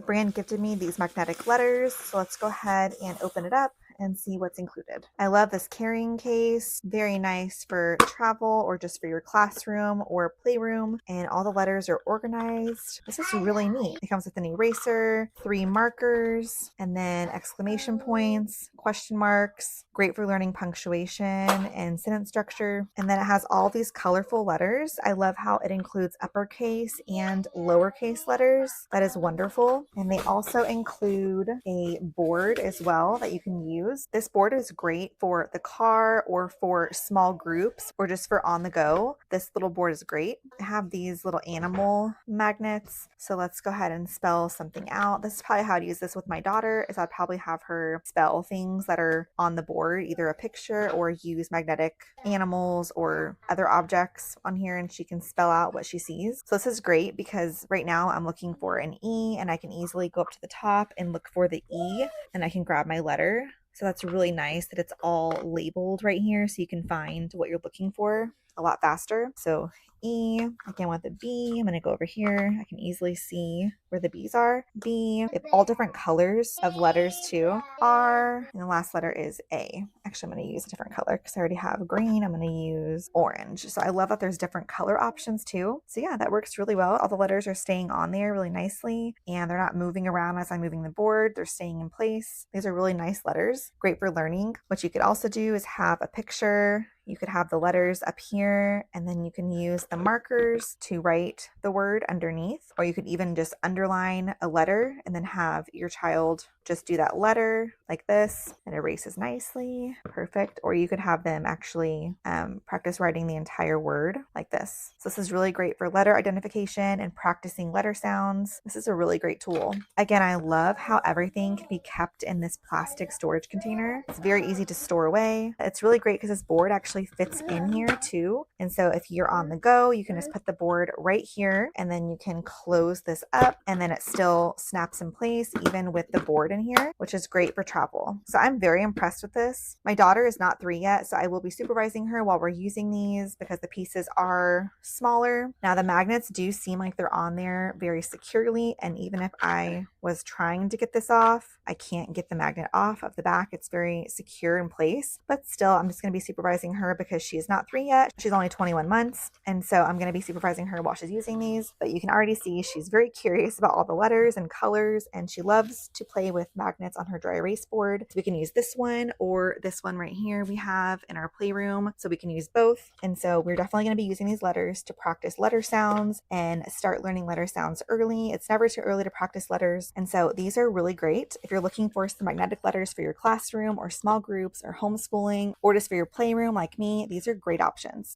The brand gifted me these magnetic letters, so let's go ahead and open it up and see what's included. I love this carrying case, very nice for travel or just for your classroom or playroom, and all the letters are organized. This is really neat. It comes with an eraser, 3 markers, and then exclamation points, question marks, great for learning punctuation and sentence structure. And then it has all these colorful letters. I love how it includes uppercase and lowercase letters. That is wonderful. And they also include a board as well that you can use. This board is great for the car or for small groups or just for on the go. This little board is great. I have these little animal magnets. So let's go ahead and spell something out. This is probably how I'd use this with my daughter, is I'd probably have her spell things that are on the board, either a picture or use magnetic animals or other objects on here, and she can spell out what she sees. So this is great because right now I'm looking for an E, and I can easily go up to the top and look for the E, and I can grab my letter. So that's really nice that it's all labeled right here so you can find what you're looking for a lot faster. So E, again with the B, I'm going to go over here. I can easily see where the B's are. B, they have all different colors of letters too. R, and the last letter is A. Actually, I'm going to use a different color because I already have green. I'm going to use orange. So I love that there's different color options too. So yeah, that works really well. All the letters are staying on there really nicely, and they're not moving around as I'm moving the board. They're staying in place. These are really nice letters, great for learning. What you could also do is have a picture. You could have the letters up here, and then you can use the markers to write the word underneath, or you could even just underline a letter and then have your child just do that letter like this and erases nicely. Perfect. Or you could have them actually practice writing the entire word like this. So this is really great for letter identification and practicing letter sounds. This is a really great tool. Again, I love how everything can be kept in this plastic storage container. It's very easy to store away. It's really great because this board actually fits in here too. And so if you're on the go, you can just put the board right here, and then you can close this up, and then it still snaps in place even with the board in here, which is great for travel. So I'm very impressed with this. My daughter is not 3 yet, so I will be supervising her while we're using these because the pieces are smaller. Now the magnets do seem like they're on there very securely, and even if I was trying to get this off, I can't get the magnet off of the back. It's very secure in place, but still I'm just going to be supervising her because she is not 3 yet. She's only 21 months, and so I'm going to be supervising her while she's using these. But you can already see she's very curious about all the letters and colors, and she loves to play with magnets on her dry erase board. So we can use this one or this one right here we have in our playroom, so we can use both. And so we're definitely going to be using these letters to practice letter sounds and start learning letter sounds early. It's never too early to practice letters, and so these are really great if you're looking for some magnetic letters for your classroom or small groups or homeschooling or just for your playroom like me. These are great options.